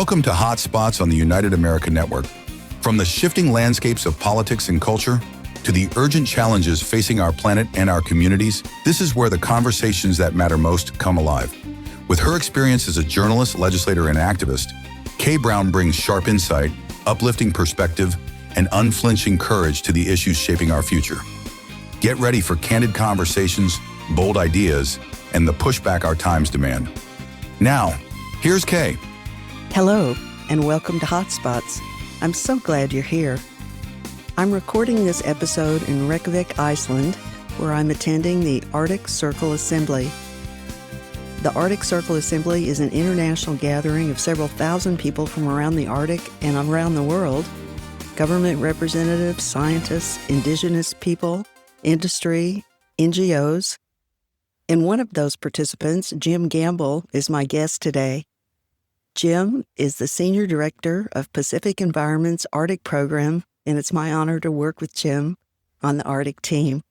Welcome to Hot Spots on the United America Network. From the shifting landscapes of politics and culture to the urgent challenges facing our planet and our communities, this is where the conversations that matter most come alive. With her experience as a journalist, legislator, and activist, Kay Brown brings sharp insight, uplifting perspective, and unflinching courage to the issues shaping our future. Get ready for candid conversations, bold ideas, and the pushback our times demand. Now, here's Kay. Hello, and welcome to Hotspots. I'm so glad you're here. I'm recording this episode in Reykjavik, Iceland, where I'm attending the Arctic Circle Assembly. The Arctic Circle Assembly is an international gathering of several thousand people from around the Arctic and around the world. Government representatives, scientists, Indigenous people, industry, NGOs. And one of those participants, Jim Gamble, is my guest today. Jim is the Senior Director of Pacific Environment's Arctic Program, and it's my honor to work with Jim on the Arctic team.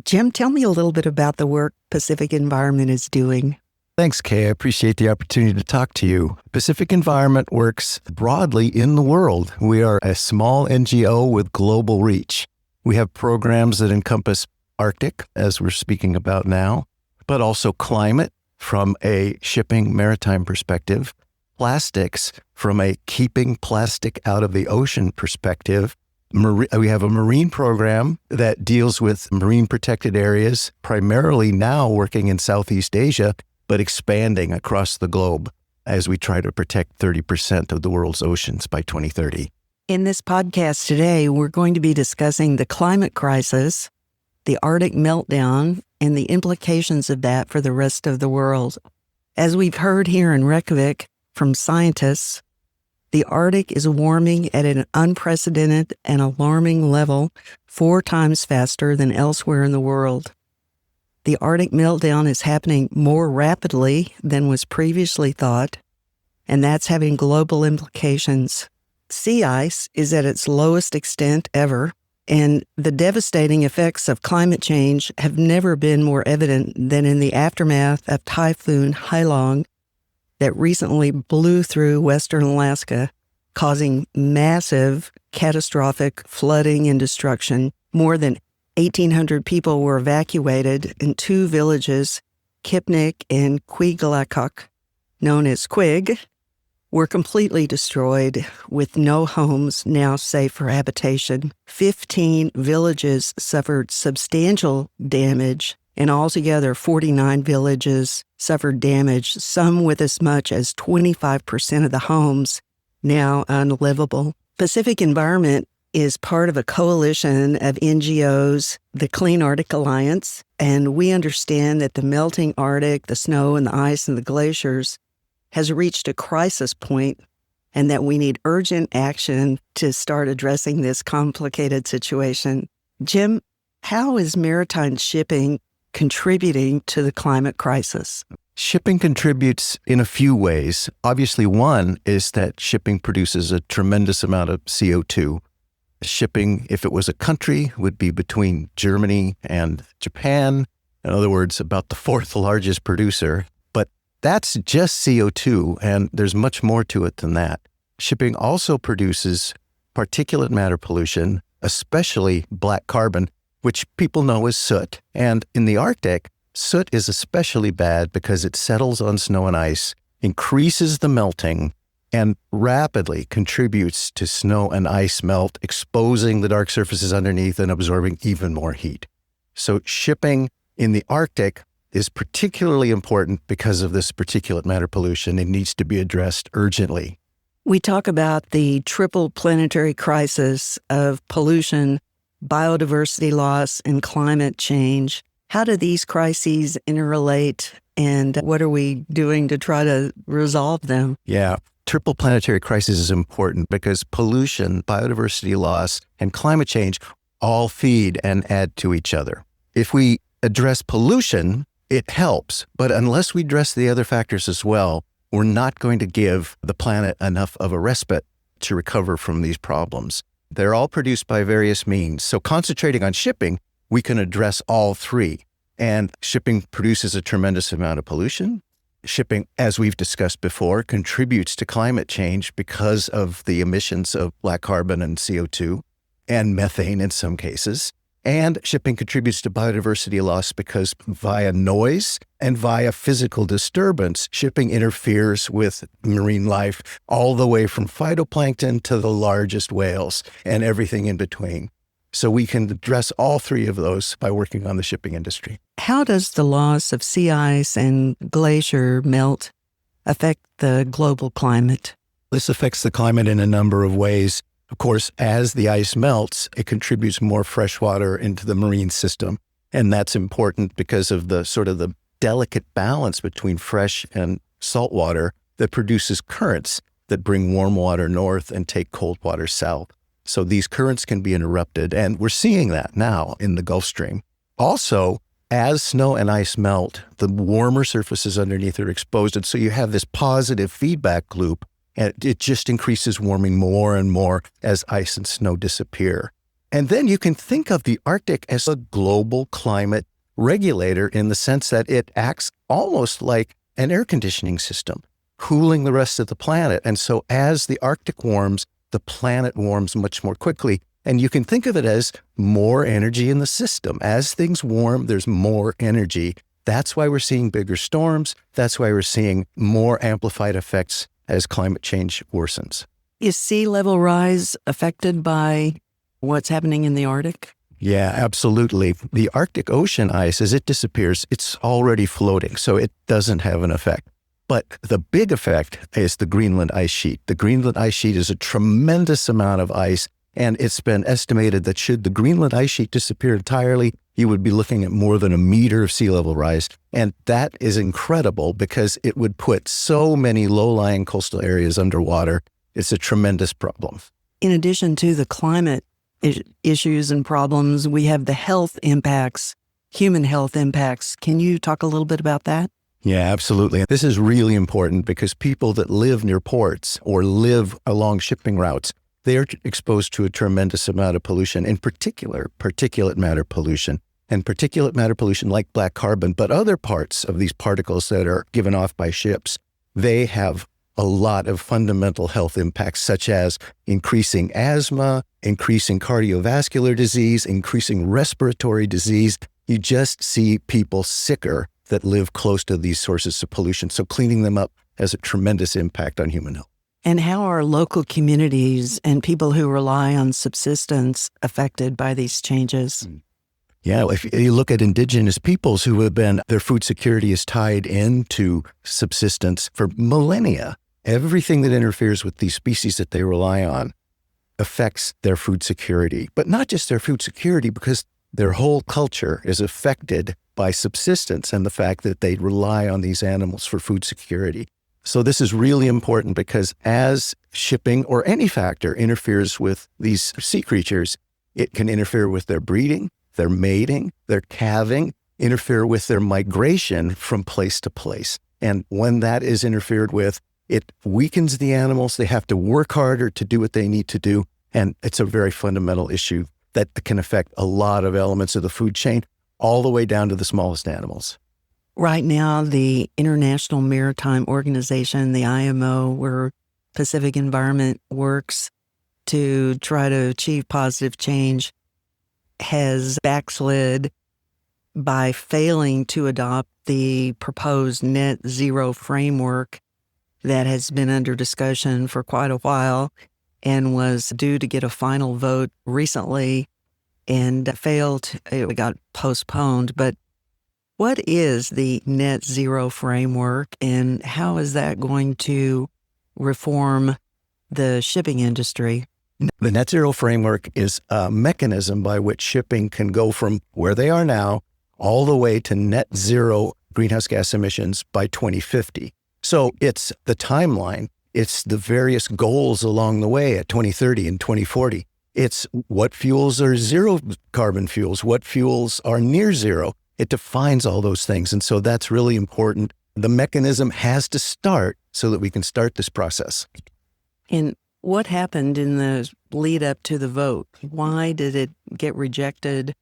Jim, tell me a little bit about the work Pacific Environment is doing. Thanks, Kay. I appreciate the opportunity to talk to you. Pacific Environment works broadly in the world. We are a small NGO with global reach. We have programs that encompass Arctic, as we're speaking about now, but also climate from a shipping maritime perspective, plastics from a keeping plastic out of the ocean perspective. We have a marine program that deals with marine protected areas, primarily now working in Southeast Asia, but expanding across the globe as we try to protect 30% of the world's oceans by 2030. In this podcast today, we're going to be discussing the climate crisis, the Arctic meltdown, and the implications of that for the rest of the world. As we've heard here in Reykjavik from scientists, the Arctic is warming at an unprecedented and alarming level 4 times faster than elsewhere in the world. The Arctic meltdown is happening more rapidly than was previously thought, and that's having global implications. Sea ice is at its lowest extent ever, and the devastating effects of climate change have never been more evident than in the aftermath of Typhoon Hailong that recently blew through western Alaska, causing massive, catastrophic flooding and destruction. More than 1,800 people were evacuated, and 2 villages, Kipnik and Quiglakok, known as Quig, were completely destroyed, with no homes now safe for habitation. 15 villages suffered substantial damage, and altogether 49 villages suffered damage, some with as much as 25% of the homes now unlivable. Pacific Environment is part of a coalition of NGOs, the Clean Arctic Alliance, and we understand that the melting Arctic, the snow and the ice and the glaciers has reached a crisis point, and that we need urgent action to start addressing this complicated situation. Jim, how is maritime shipping contributing to the climate crisis? Shipping contributes in a few ways. Obviously, one is that shipping produces a tremendous amount of CO2. Shipping, if it was a country, would be between Germany and Japan. In other words, about the 4th largest producer. That's just CO2, and there's much more to it than that. Shipping also produces particulate matter pollution, especially black carbon, which people know as soot. And in the Arctic, soot is especially bad because it settles on snow and ice, increases the melting, and rapidly contributes to snow and ice melt, exposing the dark surfaces underneath and absorbing even more heat. So shipping in the Arctic is particularly important because of this particulate matter pollution. It needs to be addressed urgently. We talk about the triple planetary crisis of pollution, biodiversity loss, and climate change. How do these crises interrelate, and what are we doing to try to resolve them? Yeah, triple planetary crisis is important because pollution, biodiversity loss, and climate change all feed and add to each other. If we address pollution, it helps, but unless we address the other factors as well, we're not going to give the planet enough of a respite to recover from these problems. They're all produced by various means. So concentrating on shipping, we can address all 3. And shipping produces a tremendous amount of pollution. Shipping, as we've discussed before, contributes to climate change because of the emissions of black carbon and CO2 and methane in some cases. And shipping contributes to biodiversity loss because via noise and via physical disturbance, shipping interferes with marine life all the way from phytoplankton to the largest whales and everything in between. So we can address all three of those by working on the shipping industry. How does the loss of sea ice and glacier melt affect the global climate? This affects the climate in a number of ways. Of course, as the ice melts, it contributes more fresh water into the marine system. And that's important because of the sort of the delicate balance between fresh and salt water that produces currents that bring warm water north and take cold water south. So these currents can be interrupted, and we're seeing that now in the Gulf Stream. Also, as snow and ice melt, the warmer surfaces underneath are exposed, and so you have this positive feedback loop, and it just increases warming more and more as ice and snow disappear. And then you can think of the Arctic as a global climate regulator in the sense that it acts almost like an air conditioning system, cooling the rest of the planet. And so as the Arctic warms, the planet warms much more quickly. And you can think of it as more energy in the system. As things warm, there's more energy. That's why we're seeing bigger storms. That's why we're seeing more amplified effects as climate change worsens. Is sea level rise affected by what's happening in the Arctic? Yeah, absolutely. The Arctic Ocean ice, as it disappears, it's already floating, so it doesn't have an effect. But the big effect is the Greenland ice sheet. The Greenland ice sheet is a tremendous amount of ice, and it's been estimated that should the Greenland ice sheet disappear entirely, you would be looking at more than a meter of sea level rise. And that is incredible because it would put so many low-lying coastal areas underwater. It's a tremendous problem. In addition to the climate issues and problems, we have the health impacts, human health impacts. Can you talk a little bit about that? Yeah, absolutely. This is really important because people that live near ports or live along shipping routes, they are exposed to a tremendous amount of pollution, in particular, particulate matter pollution. And particulate matter pollution like black carbon, but other parts of these particles that are given off by ships, they have a lot of fundamental health impacts, such as increasing asthma, increasing cardiovascular disease, increasing respiratory disease. You just see people sicker that live close to these sources of pollution. So cleaning them up has a tremendous impact on human health. And how are local communities and people who rely on subsistence affected by these changes? Yeah, if you look at indigenous peoples who have been, their food security is tied into subsistence for millennia. Everything that interferes with these species that they rely on affects their food security, but not just their food security, because their whole culture is affected by subsistence and the fact that they rely on these animals for food security. So this is really important because as shipping or any factor interferes with these sea creatures, it can interfere with their breeding, their mating, their calving, interfere with their migration from place to place. And when that is interfered with, it weakens the animals. They have to work harder to do what they need to do. And it's a very fundamental issue that can affect a lot of elements of the food chain, all the way down to the smallest animals. Right now, the International Maritime Organization, the IMO, where Pacific Environment works to try to achieve positive change, has backslid by failing to adopt the proposed net zero framework that has been under discussion for quite a while and was due to get a final vote recently and failed. It got postponed. But what is the net zero framework and how is that going to reform the shipping industry? The net zero framework is a mechanism by which shipping can go from where they are now all the way to net zero greenhouse gas emissions by 2050. So it's the timeline. It's the various goals along the way at 2030 and 2040. It's what fuels are zero carbon fuels, what fuels are near zero. It defines all those things. And so that's really important. The mechanism has to start so that we can start this process. And what happened in the lead up to the vote? Why did it get rejected?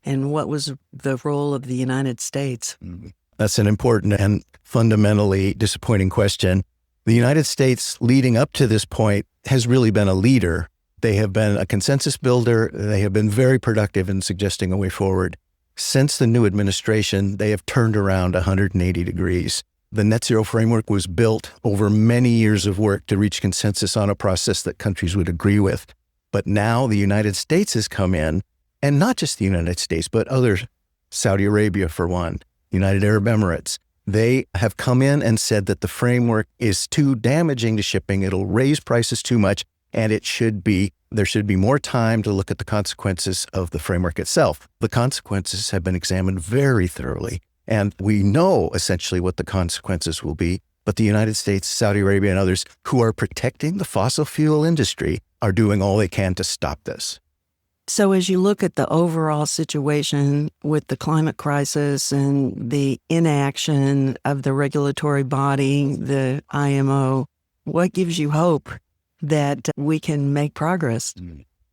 And what was the role of the United States? That's an important and fundamentally disappointing question. The United States, leading up to this point, has really been a leader. They have been a consensus builder. They have been very productive in suggesting a way forward. Since the new administration, they have turned around 180 degrees. The net zero framework was built over many years of work to reach consensus on a process that countries would agree with. But now the United States has come in, and not just the United States, but others, Saudi Arabia for one, United Arab Emirates. They have come in and said that the framework is too damaging to shipping. It'll raise prices too much, and there should be more time to look at the consequences of the framework itself. The consequences have been examined very thoroughly, and we know essentially what the consequences will be. But the United States, Saudi Arabia, and others who are protecting the fossil fuel industry are doing all they can to stop this. So as you look at the overall situation with the climate crisis and the inaction of the regulatory body, the IMO, what gives you hope that we can make progress?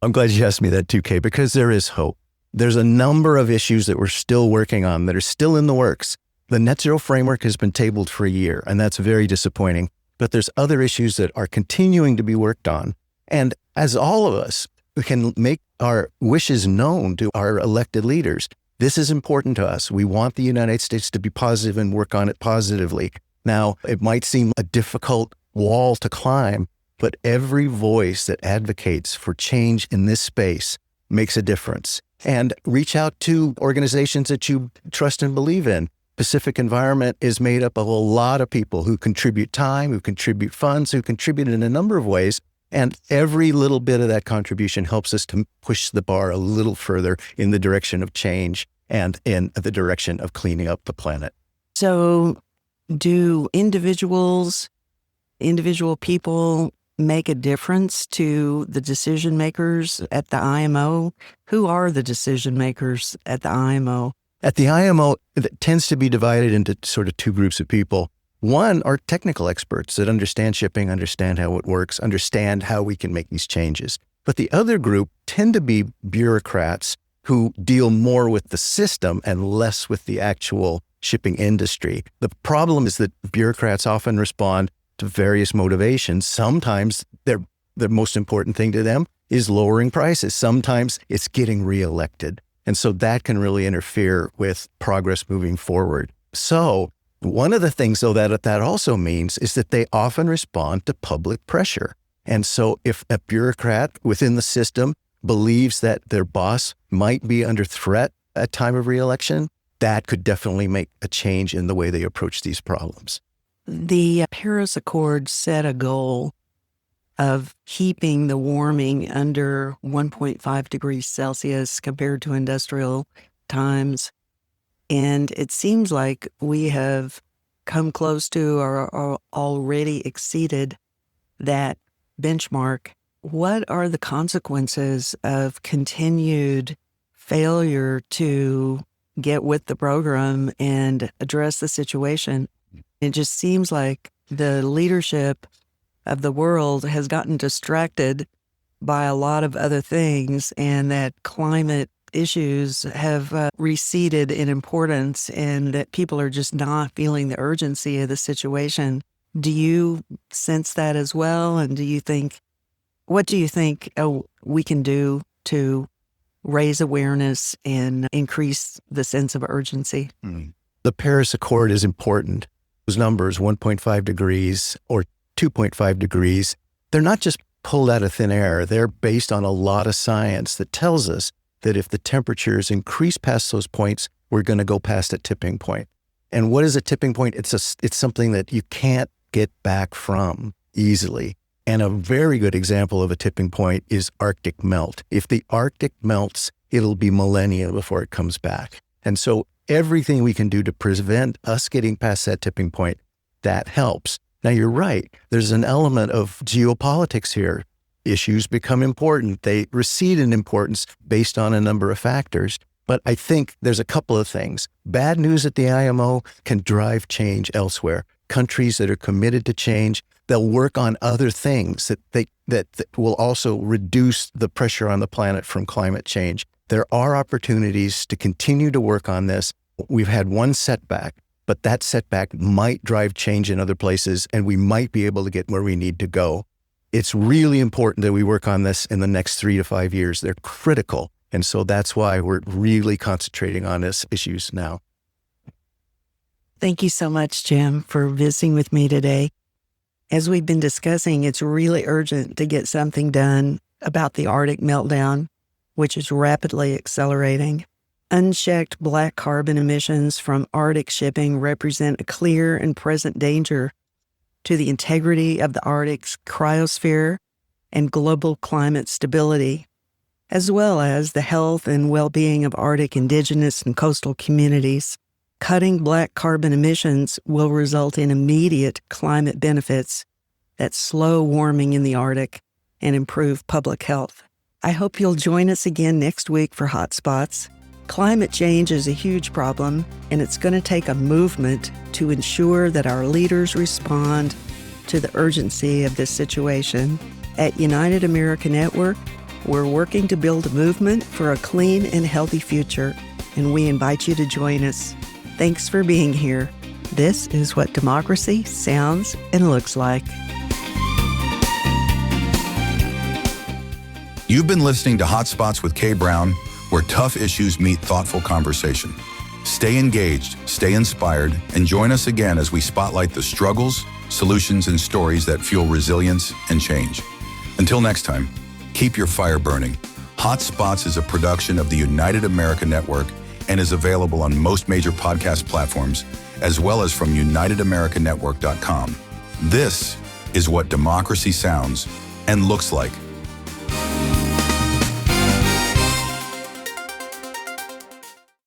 I'm glad you asked me that too, Kay, because there is hope. There's a number of issues that we're still working on that are still in the works. The net zero framework has been tabled for a year, and that's very disappointing. But there's other issues that are continuing to be worked on. And as all of us can make our wishes known to our elected leaders, this is important to us. We want the United States to be positive and work on it positively. Now, it might seem a difficult wall to climb, but every voice that advocates for change in this space makes a difference. And reach out to organizations that you trust and believe in. Pacific Environment is made up of a lot of people who contribute time, who contribute funds, who contribute in a number of ways. And every little bit of that contribution helps us to push the bar a little further in the direction of change and in the direction of cleaning up the planet. So do individual people make a difference to the decision makers at the IMO? Who are the decision makers at the IMO? At the IMO, it tends to be divided into sort of two groups of people. One are technical experts that understand shipping, understand how it works, understand how we can make these changes. But the other group tend to be bureaucrats who deal more with the system and less with the actual shipping industry. The problem is that bureaucrats often respond to various motivations. Sometimes the most important thing to them is lowering prices. Sometimes it's getting reelected. And so that can really interfere with progress moving forward. So one of the things, though, that also means is that they often respond to public pressure. And so if a bureaucrat within the system believes that their boss might be under threat at time of reelection, that could definitely make a change in the way they approach these problems. The Paris Accord set a goal of keeping the warming under 1.5 degrees Celsius compared to industrial times. And it seems like we have come close to or already exceeded that benchmark. What are the consequences of continued failure to get with the program and address the situation? It just seems like the leadership of the world has gotten distracted by a lot of other things, and that climate issues have receded in importance, and that people are just not feeling the urgency of the situation. Do you sense that as well? And what do you think we can do to raise awareness and increase the sense of urgency? The Paris Accord is important. Those numbers, 1.5 degrees or 2.5 degrees, they're not just pulled out of thin air. They're based on a lot of science that tells us that if the temperatures increase past those points, we're going to go past a tipping point. And what is a tipping point? It's something that you can't get back from easily. And a very good example of a tipping point is Arctic melt. If the Arctic melts, it'll be millennia before it comes back. And so everything we can do to prevent us getting past that tipping point, that helps. Now, you're right. There's an element of geopolitics here. Issues become important. They recede in importance based on a number of factors. But I think there's a couple of things. Bad news at the IMO can drive change elsewhere. Countries that are committed to change, they'll work on other things that will also reduce the pressure on the planet from climate change. There are opportunities to continue to work on this. We've had one setback, but that setback might drive change in other places, and we might be able to get where we need to go. It's really important that we work on this in the next 3 to 5 years. They're critical. And so that's why we're really concentrating on these issues now. Thank you so much, Jim, for visiting with me today. As we've been discussing, it's really urgent to get something done about the Arctic meltdown, which is rapidly accelerating. Unchecked black carbon emissions from Arctic shipping represent a clear and present danger to the integrity of the Arctic's cryosphere and global climate stability, as well as the health and well-being of Arctic indigenous and coastal communities. Cutting black carbon emissions will result in immediate climate benefits that slow warming in the Arctic and improve public health. I hope you'll join us again next week for Hotspots. Climate change is a huge problem, and it's going to take a movement to ensure that our leaders respond to the urgency of this situation. At United America Network, we're working to build a movement for a clean and healthy future, and we invite you to join us. Thanks for being here. This is what democracy sounds and looks like. You've been listening to Hotspots with Kay Brown, where tough issues meet thoughtful conversation. Stay engaged, stay inspired, and join us again as we spotlight the struggles, solutions, and stories that fuel resilience and change. Until next time, keep your fire burning. Hotspots is a production of the United America Network and is available on most major podcast platforms, as well as from UnitedAmericaNetwork.com. This is what democracy sounds and looks like.